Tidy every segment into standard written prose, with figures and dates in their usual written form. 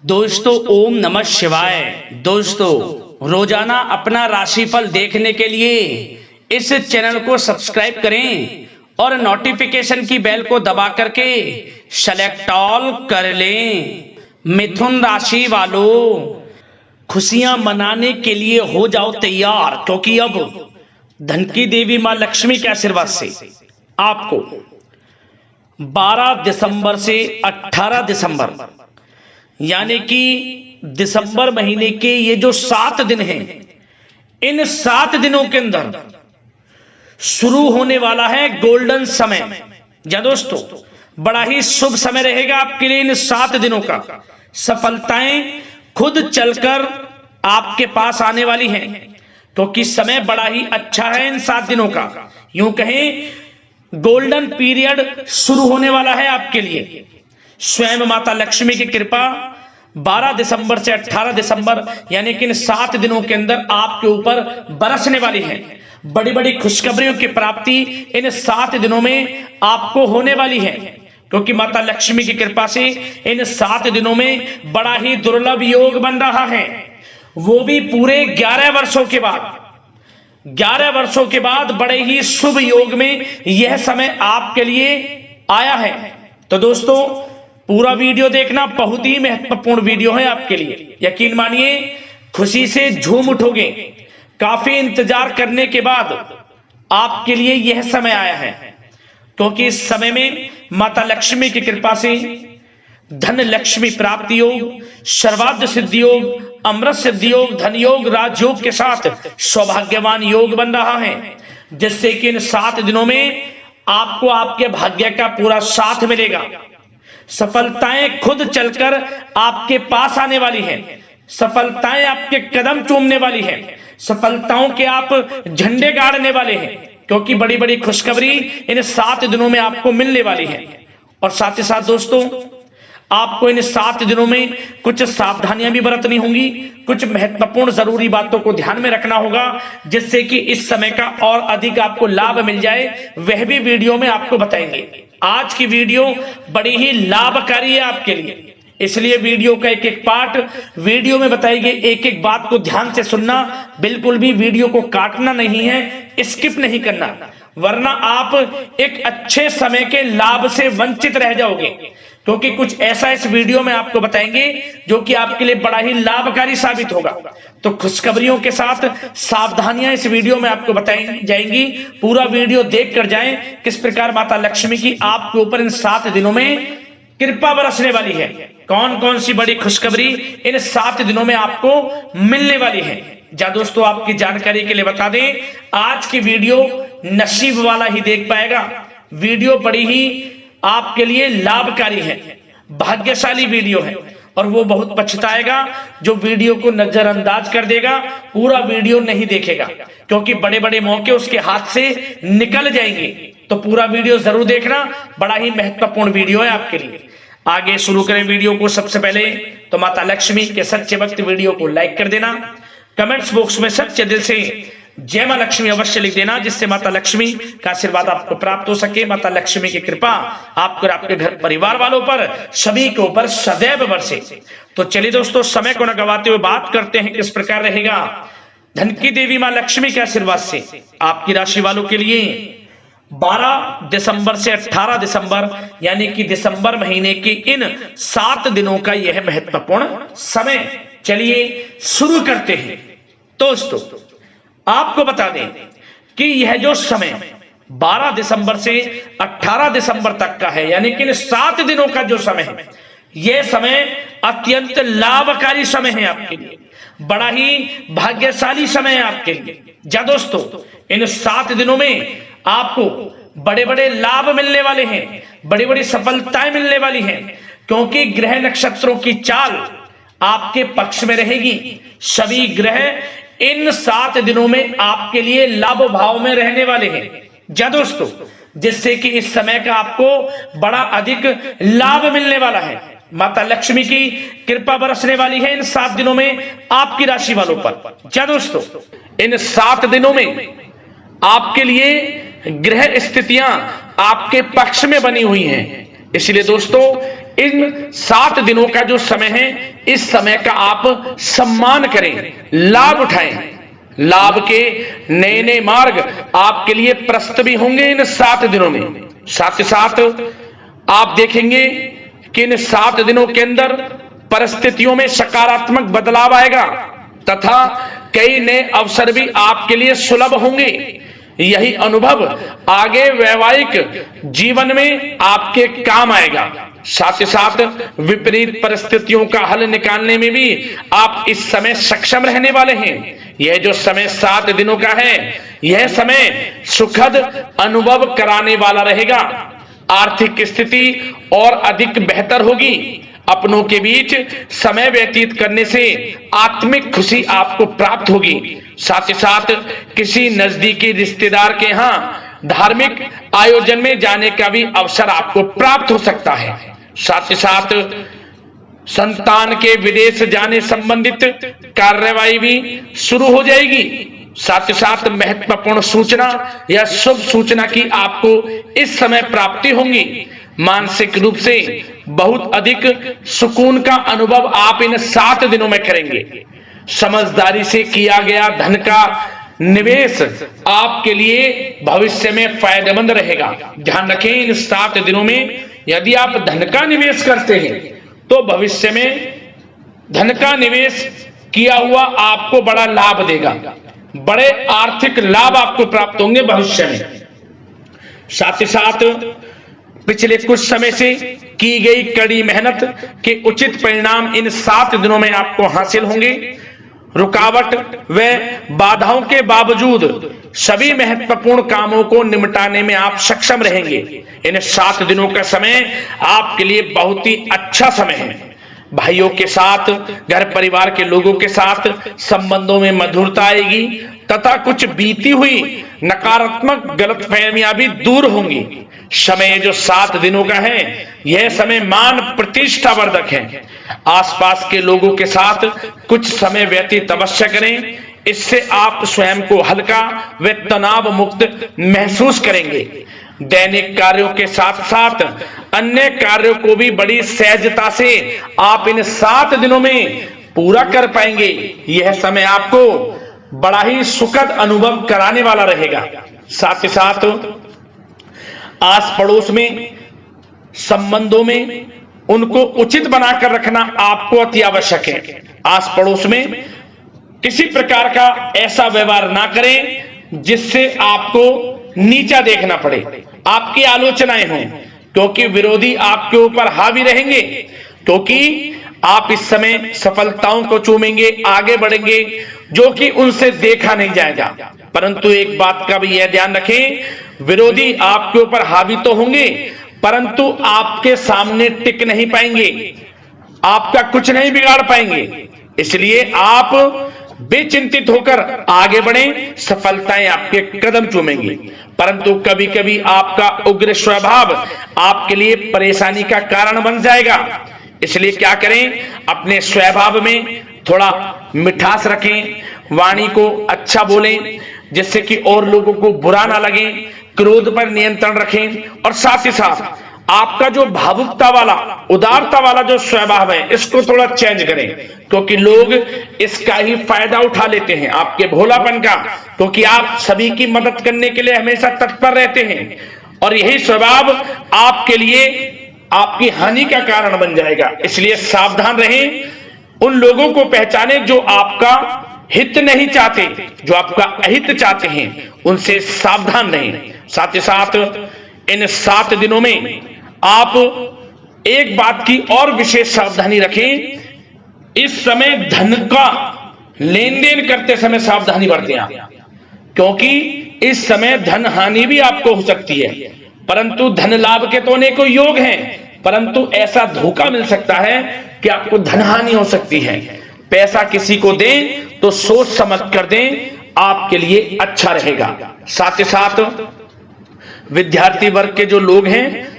दोस्तों ओम नमः शिवाय। दोस्तों रोजाना अपना राशिफल देखने के लिए इस चैनल को सब्सक्राइब करें और नोटिफिकेशन की बेल को दबा करके सेलेक्ट ऑल कर लें। मिथुन राशि वालों, खुशियां मनाने के लिए हो जाओ तैयार, क्योंकि अब धन की देवी मां लक्ष्मी के आशीर्वाद से आपको 12 दिसंबर से 18 दिसंबर यानी कि दिसंबर महीने के ये जो 7 दिन हैं, इन 7 दिनों के अंदर शुरू होने वाला है गोल्डन समय। या दोस्तों बड़ा ही शुभ समय रहेगा आपके लिए। इन 7 दिनों का सफलताएं खुद चलकर आपके पास आने वाली हैं, क्योंकि समय बड़ा ही अच्छा है इन 7 दिनों का। यूं कहें गोल्डन पीरियड शुरू होने वाला है आपके लिए। स्वयं माता लक्ष्मी की कृपा 12 दिसंबर से 18 दिसंबर यानी कि इन 7 दिनों के अंदर आपके ऊपर बरसने वाली है। बड़ी बड़ी खुशखबरियों की प्राप्ति इन 7 दिनों में आपको होने वाली है, क्योंकि माता लक्ष्मी की कृपा से इन 7 दिनों में बड़ा ही दुर्लभ योग बन रहा है, वो भी पूरे 11 वर्षों के बाद। 11 वर्षों के बाद बड़े ही शुभ योग में यह समय आपके लिए आया है। तो दोस्तों पूरा वीडियो देखना, बहुत ही महत्वपूर्ण वीडियो है आपके लिए। यकीन मानिए खुशी से झूम उठोगे। काफी इंतजार करने के बाद आपके लिए यह समय आया है, क्योंकि इस समय में माता लक्ष्मी की कृपा से धन लक्ष्मी प्राप्ति योग, सर्वार्थ सिद्धि योग, अमृत सिद्धि योग, धन योग, राजयोग के साथ सौभाग्यवान योग बन रहा है, जिससे कि इन 7 दिनों में आपको आपके भाग्य का पूरा साथ मिलेगा। सफलताएं खुद चलकर आपके पास आने वाली हैं। सफलताएं आपके कदम चूमने वाली हैं। सफलताओं के आप झंडे गाड़ने वाले हैं, क्योंकि बड़ी बड़ी खुशखबरी इन 7 दिनों में आपको मिलने वाली है। और साथ ही साथ दोस्तों आपको इन 7 दिनों में कुछ सावधानियां भी बरतनी होंगी, कुछ महत्वपूर्ण जरूरी बातों को ध्यान में रखना होगा, जिससे कि इस समय का और अधिक आपको लाभ मिल जाए। वह भी वीडियो में आपको बताएंगे। आज की वीडियो बड़ी ही लाभकारी है आपके लिए, इसलिए वीडियो का एक एक पार्ट वीडियो में बताई गई एक एक बात को ध्यान से सुनना। बिल्कुल भी वीडियो को काटना नहीं है, स्किप नहीं करना, वरना आप एक अच्छे समय के लाभ से वंचित रह जाओगे। क्योंकि कुछ ऐसा इस वीडियो में आपको बताएंगे जो कि आपके लिए बड़ा ही लाभकारी साबित होगा। तो खुशखबरियों के साथ सावधानियां इस वीडियो में आपको बताई जाएंगी। पूरा वीडियो देख कर जाएं किस प्रकार माता लक्ष्मी की आपके ऊपर इन 7 दिनों में कृपा बरसने वाली है। कौन कौन सी बड़ी खुशखबरी इन 7 दिनों में आपको मिलने वाली है। जा दोस्तों आपकी जानकारी के लिए बता दें, आज की वीडियो नसीब वाला ही देख पाएगा। वीडियो बड़ी ही आपके लिए लाभकारी है, भाग्यशाली वीडियो है, और वो बहुत पछताएगा जो वीडियो को नजरअंदाज कर देगा, पूरा वीडियो नहीं देखेगा, क्योंकि बड़े बड़े मौके उसके हाथ से निकल जाएंगे। तो पूरा वीडियो जरूर देखना, बड़ा ही महत्वपूर्ण वीडियो है आपके लिए। आगे शुरू करें वीडियो को। सबसे पहले तो माता लक्ष्मी के सच्चे भक्त वीडियो को लाइक कर देना, कमेंट्स बॉक्स में सच्चे दिल से जय मां लक्ष्मी अवश्य लिख देना, जिससे माता लक्ष्मी का आशीर्वाद आपको प्राप्त हो सके। माता लक्ष्मी की कृपा आपको और आपके घर परिवार वालों पर सभी के ऊपर सदैव बरसे। तो चलिए दोस्तों समय को न गवाते हुए बात करते हैं किस प्रकार रहेगा धन की देवी मां लक्ष्मी के आशीर्वाद से आपकी राशि वालों के लिए 12 दिसंबर से 18 दिसंबर यानी कि दिसंबर महीने के इन 7 दिनों का यह महत्वपूर्ण समय। चलिए शुरू करते हैं। दोस्तों आपको बता दें कि यह जो समय 12 दिसंबर से 18 दिसंबर तक का है, यानी कि इन 7 दिनों का जो समय है, यह समय अत्यंत लाभकारी समय है आपके लिए, बड़ा ही भाग्यशाली समय है आपके लिए। जा दोस्तों इन 7 दिनों में आपको बड़े बड़े लाभ मिलने वाले हैं, बड़ी बड़ी सफलताएं मिलने वाली हैं, क्योंकि ग्रह नक्षत्रों की चाल आपके पक्ष में रहेगी। सभी ग्रह इन 7 दिनों में आपके लिए लाभ भाव में रहने वाले हैं। जा दोस्तों जिससे कि इस समय का आपको बड़ा अधिक लाभ मिलने वाला है। माता लक्ष्मी की कृपा बरसने वाली है इन 7 दिनों में आपकी राशि वालों पर। जा दोस्तों इन 7 दिनों में आपके लिए ग्रह स्थितियां आपके पक्ष में बनी हुई हैं, इसलिए दोस्तों इन 7 दिनों का जो समय है इस समय का आप सम्मान करें, लाभ उठाएं। लाभ के नए नए मार्ग आपके लिए प्रशस्त भी होंगे इन 7 दिनों में। साथ ही साथ आप देखेंगे कि इन 7 दिनों के अंदर परिस्थितियों में सकारात्मक बदलाव आएगा तथा कई नए अवसर भी आपके लिए सुलभ होंगे। यही अनुभव आगे वैवाहिक जीवन में आपके काम आएगा। साथ ही साथ विपरीत परिस्थितियों का हल निकालने में भी आप इस समय सक्षम रहने वाले हैं। यह जो समय 7 दिनों का है, यह समय सुखद अनुभव कराने वाला रहेगा। आर्थिक स्थिति और अधिक बेहतर होगी। अपनों के बीच समय व्यतीत करने से आत्मिक खुशी आपको प्राप्त होगी। साथ ही साथ किसी नजदीकी रिश्तेदार के यहाँ धार्मिक आयोजन में जाने का भी अवसर आपको प्राप्त हो सकता है। साथ ही साथ संतान के विदेश जाने संबंधित कार्यवाही भी शुरू हो जाएगी। साथ ही साथ महत्वपूर्ण सूचना या शुभ सूचना की आपको इस समय प्राप्ति होंगी। मानसिक रूप से बहुत अधिक सुकून का अनुभव आप इन 7 दिनों में करेंगे। समझदारी से किया गया धन का निवेश आपके लिए भविष्य में फायदेमंद रहेगा। ध्यान रखें, इन 7 दिनों में यदि आप धन का निवेश करते हैं तो भविष्य में धन का निवेश किया हुआ आपको बड़ा लाभ देगा। बड़े आर्थिक लाभ आपको प्राप्त होंगे भविष्य में। साथ ही साथ पिछले कुछ समय से की गई कड़ी मेहनत के उचित परिणाम इन 7 दिनों में आपको हासिल होंगे। रुकावट व बाधाओं के बावजूद सभी महत्वपूर्ण कामों को निपटाने में आप सक्षम रहेंगे। इन 7 दिनों का समय आपके लिए बहुत ही अच्छा समय है। भाइयों के साथ, घर परिवार के लोगों के साथ संबंधों में मधुरता आएगी तथा कुछ बीती हुई नकारात्मक गलतफहमियां भी दूर होंगी। समय जो 7 दिनों का है, यह समय मान प्रतिष्ठा वर्धक है। आसपास के लोगों के साथ कुछ समय व्यतीत अवश्य करें। इससे आप स्वयं को हल्का व तनाव मुक्त महसूस करेंगे। दैनिक कार्यों के साथ साथ अन्य कार्यों को भी बड़ी सहजता से आप इन 7 दिनों में पूरा कर पाएंगे। यह समय आपको बड़ा ही सुखद अनुभव कराने वाला रहेगा। साथ ही साथ आस पड़ोस में संबंधों में उनको उचित बनाकर रखना आपको अति आवश्यक है। आस पड़ोस में किसी प्रकार का ऐसा व्यवहार ना करें जिससे आपको नीचा देखना पड़े, आपकी आलोचनाएं हों, क्योंकि विरोधी आपके ऊपर हावी रहेंगे। क्योंकि आप इस समय सफलताओं को चूमेंगे, आगे बढ़ेंगे, जो कि उनसे देखा नहीं जाएगा। परंतु एक बात का भी यह ध्यान रखें, विरोधी आपके ऊपर हावी तो होंगे परंतु आपके सामने टिक नहीं पाएंगे, आपका कुछ नहीं बिगाड़ पाएंगे। इसलिए आप बेचिंतित होकर आगे बढ़ें, सफलताएं आपके कदम चूमेंगी। परंतु कभी कभी आपका उग्र स्वभाव आपके लिए परेशानी का कारण बन जाएगा। इसलिए क्या करें, अपने स्वभाव में थोड़ा मिठास रखें, वाणी को अच्छा बोलें जिससे कि और लोगों को बुरा ना लगे, क्रोध पर नियंत्रण रखें। और साथ ही साथ आपका जो भावुकता वाला, उदारता वाला जो स्वभाव है, इसको थोड़ा चेंज करें, क्योंकि लोग इसका ही फायदा उठा लेते हैं, आपके भोलापन का, क्योंकि आप सभी की मदद करने के लिए हमेशा तत्पर रहते हैं। और यही स्वभाव आपके लिए आपकी हानि का कारण बन जाएगा। इसलिए सावधान रहें, उन लोगों को पहचाने जो आपका हित नहीं चाहते, जो आपका अहित चाहते हैं, उनसे सावधान रहें। साथ ही साथ इन 7 दिनों में आप एक बात की और विशेष सावधानी रखें, इस समय धन का लेन देन करते समय सावधानी बरतें आप, क्योंकि इस समय धन हानि भी आपको हो सकती है। परंतु धन लाभ के तो अनेकों योग हैं, परंतु ऐसा धोखा मिल सकता है कि आपको धन हानि हो सकती है। पैसा किसी को दें तो सोच समझ कर दें, आपके लिए अच्छा रहेगा। साथ ही साथ विद्यार्थी वर्ग के जो लोग हैं,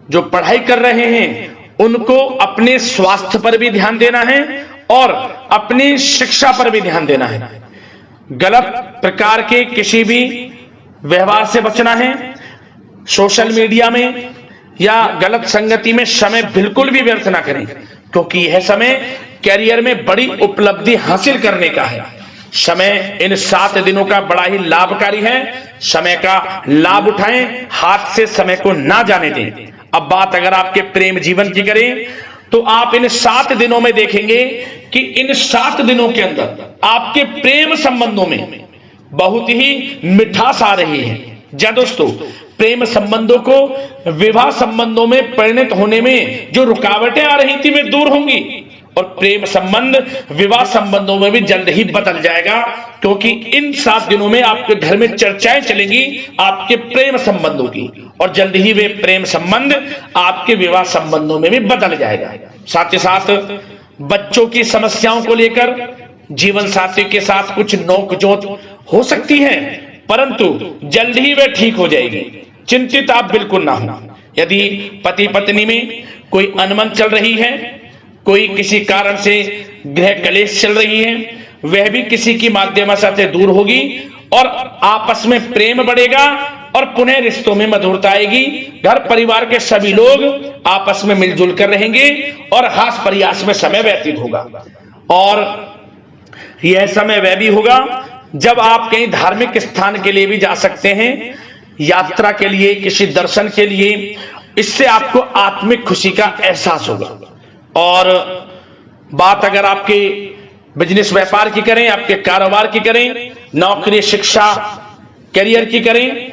जो पढ़ाई कर रहे हैं, उनको अपने स्वास्थ्य पर भी ध्यान देना है और अपनी शिक्षा पर भी ध्यान देना है। गलत प्रकार के किसी भी व्यवहार से बचना है। सोशल मीडिया में या गलत संगति में समय बिल्कुल भी व्यर्थ ना करें, क्योंकि यह समय कैरियर में बड़ी उपलब्धि हासिल करने का है। समय इन 7 दिनों का बड़ा ही लाभकारी है। समय का लाभ उठाएं, हाथ से समय को ना जाने दें। अब बात अगर आपके प्रेम जीवन की करें तो आप इन 7 दिनों में देखेंगे कि इन 7 दिनों के अंदर आपके प्रेम संबंधों में बहुत ही मिठास आ रही है। जी दोस्तों, प्रेम संबंधों को विवाह संबंधों में परिणत होने में जो रुकावटें आ रही थी वे दूर होंगी और प्रेम संबंध विवाह संबंधों में भी जल्द ही बदल जाएगा, क्योंकि इन 7 दिनों में आपके घर में चर्चाएं चलेंगी आपके प्रेम संबंधों की और जल्द ही वे प्रेम संबंध आपके विवाह संबंधों में भी बदल जाएगा। साथ ही साथ बच्चों की समस्याओं को लेकर जीवन साथी के साथ कुछ नोकझोंक हो सकती है, परंतु जल्द ही वे ठीक हो जाएगी। चिंतित आप बिल्कुल ना हो। यदि पति पत्नी में कोई अनबन चल रही है, कोई किसी कारण से गृह कलेश चल रही है, वह भी किसी की माध्यम से दूर होगी और आपस में प्रेम बढ़ेगा और पुनः रिश्तों में मधुरता आएगी। घर परिवार के सभी लोग आपस में मिलजुल कर रहेंगे और हास प्रयास में समय व्यतीत होगा। और यह समय वह भी होगा जब आप कहीं धार्मिक स्थान के लिए भी जा सकते हैं, यात्रा के लिए, किसी दर्शन के लिए। इससे आपको आत्मिक खुशी का एहसास होगा। और बात अगर आपके बिजनेस व्यापार की करें, आपके कारोबार की करें, नौकरी, शिक्षा, करियर की करें,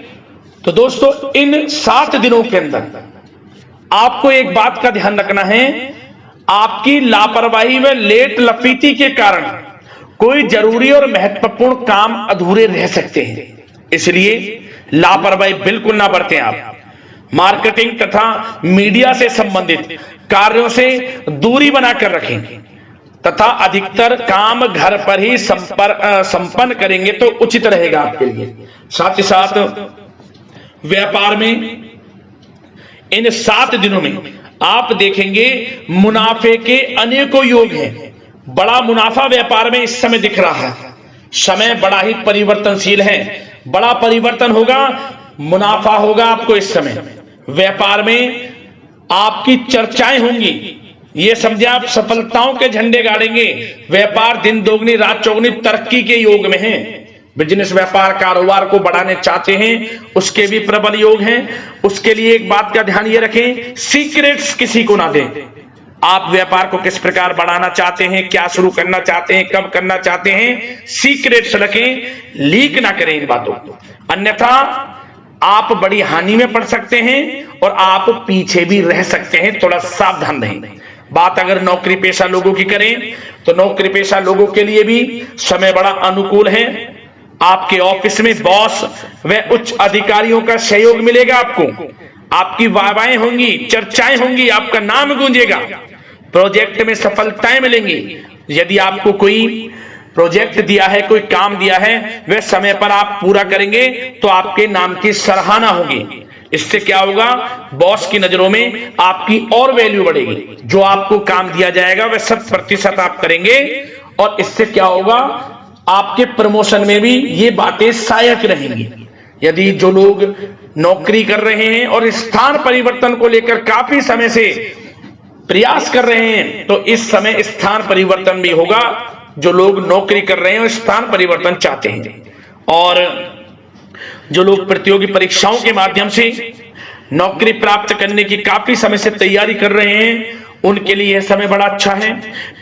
तो दोस्तों इन 7 दिनों के अंदर आपको एक बात का ध्यान रखना है। आपकी लापरवाही व लेट लफीती के कारण कोई जरूरी और महत्वपूर्ण काम अधूरे रह सकते हैं, इसलिए लापरवाही बिल्कुल ना बरतें। आप मार्केटिंग तथा मीडिया से संबंधित कार्यों से दूरी बनाकर रखें तथा अधिकतर काम घर पर ही संपन्न करेंगे तो उचित रहेगा आपके लिए। साथ ही साथ व्यापार में इन 7 दिनों में आप देखेंगे मुनाफे के अनेकों योग हैं। बड़ा मुनाफा व्यापार में इस समय दिख रहा है। समय बड़ा ही परिवर्तनशील है, बड़ा परिवर्तन होगा, मुनाफा होगा आपको इस समय। व्यापार में आपकी चर्चाएं होंगी, ये समझे आप सफलताओं के झंडे गाड़ेंगे। व्यापार दिन दोगुनी रात चौगुनी तरक्की के योग में है। बिजनेस व्यापार कारोबार को बढ़ाने चाहते हैं, उसके भी प्रबल योग हैं। उसके लिए एक बात का ध्यान ये रखें, सीक्रेट्स किसी को ना दें। आप व्यापार को किस प्रकार बढ़ाना चाहते हैं, क्या शुरू करना चाहते हैं, कब करना चाहते हैं, सीक्रेट्स रखें, लीक ना करें इन बातों को, अन्यथा आप बड़ी हानि में पड़ सकते हैं और आप पीछे भी रह सकते हैं। थोड़ा सावधान रहें। बात अगर नौकरी पेशा लोगों की करें तो नौकरी पेशा लोगों के लिए भी समय बड़ा अनुकूल है। आपके ऑफिस में बॉस व उच्च अधिकारियों का सहयोग मिलेगा आपको। आपकी वाहवाहें होंगी, चर्चाएं होंगी, आपका नाम गूंजेगा। प्रोजेक्ट में सफलताएं मिलेंगी। यदि आपको कोई प्रोजेक्ट दिया है, कोई काम दिया है, वह समय पर आप पूरा करेंगे तो आपके नाम की सराहना होगी। इससे क्या होगा, बॉस की नजरों में आपकी और वैल्यू बढ़ेगी। जो आपको काम दिया जाएगा वह 100% आप करेंगे और इससे क्या होगा, आपके प्रमोशन में भी ये बातें सहायक रहेंगी। यदि जो लोग नौकरी कर रहे हैं और स्थान परिवर्तन को लेकर काफी समय से प्रयास कर रहे हैं तो इस समय स्थान परिवर्तन भी होगा। जो लोग नौकरी कर रहे हैं और स्थान परिवर्तन चाहते हैं, और जो लोग प्रतियोगी परीक्षाओं के माध्यम से नौकरी प्राप्त करने की काफी समय से तैयारी कर रहे हैं, उनके लिए यह समय बड़ा अच्छा है।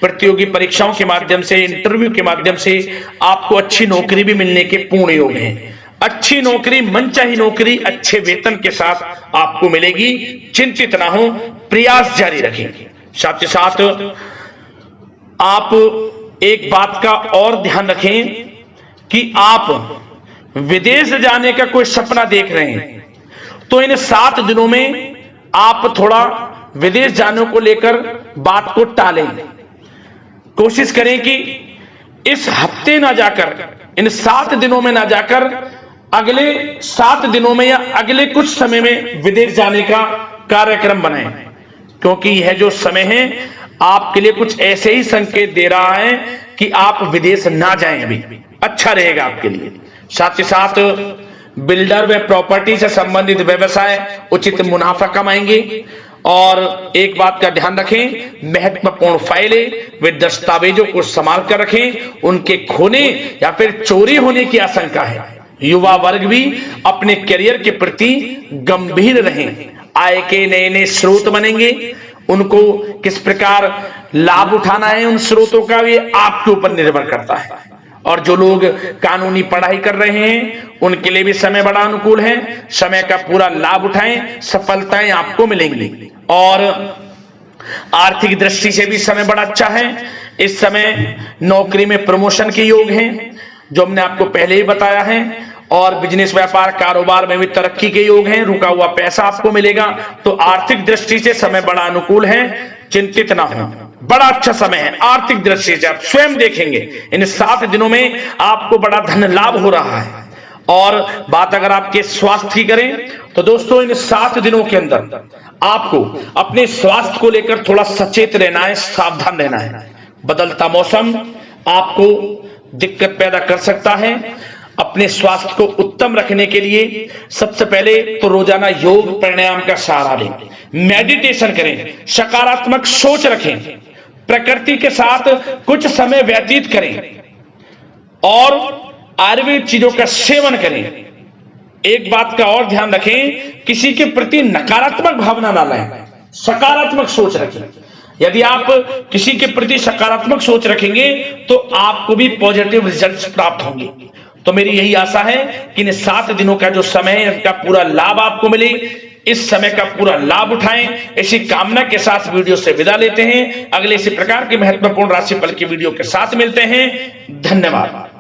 प्रतियोगी परीक्षाओं के माध्यम से, इंटरव्यू के माध्यम से आपको अच्छी नौकरी भी मिलने के पूर्ण योग हैं। अच्छी नौकरी, मनचाही नौकरी अच्छे वेतन के साथ आपको मिलेगी। चिंतित ना हो, प्रयास जारी रखें। साथ ही साथ आप एक बात का और ध्यान रखें कि आप विदेश जाने का कोई सपना देख रहे हैं तो इन 7 दिनों में आप थोड़ा विदेश जाने को लेकर बात को टालें। कोशिश करें कि इस हफ्ते ना जाकर, इन 7 दिनों में ना जाकर अगले 7 दिनों में या अगले कुछ समय में विदेश जाने का कार्यक्रम बनाएं, क्योंकि यह जो समय है आपके लिए कुछ ऐसे ही संकेत दे रहा है कि आप विदेश ना जाएं, अभी अच्छा रहेगा आपके लिए। साथ ही साथ बिल्डर व प्रॉपर्टी से संबंधित व्यवसाय उचित मुनाफा कमाएंगे और एक बात का ध्यान रखें, महत्वपूर्ण फाइलें वे दस्तावेजों को संभाल कर रखें, उनके खोने या फिर चोरी होने की आशंका है। युवा वर्ग भी अपने करियर के प्रति गंभीर रहें। आय के नए नए स्रोत बनेंगे, उनको किस प्रकार लाभ उठाना है उन स्रोतों का, ये आपके ऊपर निर्भर करता है। और जो लोग कानूनी पढ़ाई कर रहे हैं उनके लिए भी समय बड़ा अनुकूल है। समय का पूरा लाभ उठाएं, सफलताएं आपको मिलेंगी। और आर्थिक दृष्टि से भी समय बड़ा अच्छा है। इस समय नौकरी में प्रमोशन के योग हैं, जो हमने आपको पहले ही बताया है। और बिजनेस, व्यापार, कारोबार में भी तरक्की के योग हैं। रुका हुआ पैसा आपको मिलेगा। तो आर्थिक दृष्टि से समय बड़ा अनुकूल है, चिंतित ना हो, बड़ा अच्छा समय है। आर्थिक दृष्टि से आप स्वयं देखेंगे इन 7 दिनों में आपको बड़ा धन लाभ हो रहा है। और बात अगर आपके स्वास्थ्य की करें तो दोस्तों, इन 7 दिनों के अंदर आपको अपने स्वास्थ्य को लेकर थोड़ा सचेत रहना है, सावधान रहना है। बदलता मौसम आपको दिक्कत पैदा कर सकता है। अपने स्वास्थ्य को उत्तम रखने के लिए सबसे पहले तो रोजाना योग प्राणायाम का सहारा लें, मेडिटेशन करें, सकारात्मक सोच रखें, प्रकृति के साथ कुछ समय व्यतीत करें और आयुर्वेद चीजों का सेवन करें। एक बात का और ध्यान रखें, किसी के प्रति नकारात्मक भावना ना लाएं, सकारात्मक सोच रखें। यदि आप किसी के प्रति सकारात्मक सोच रखेंगे तो आपको भी पॉजिटिव रिजल्ट्स प्राप्त होंगे। तो मेरी यही आशा है कि इन 7 दिनों का जो समय है इसका पूरा लाभ आपको मिले। इस समय का पूरा लाभ उठाएं, इसी कामना के साथ वीडियो से विदा लेते हैं। अगले इसी प्रकार के महत्वपूर्ण राशिफल की वीडियो के साथ मिलते हैं। धन्यवाद।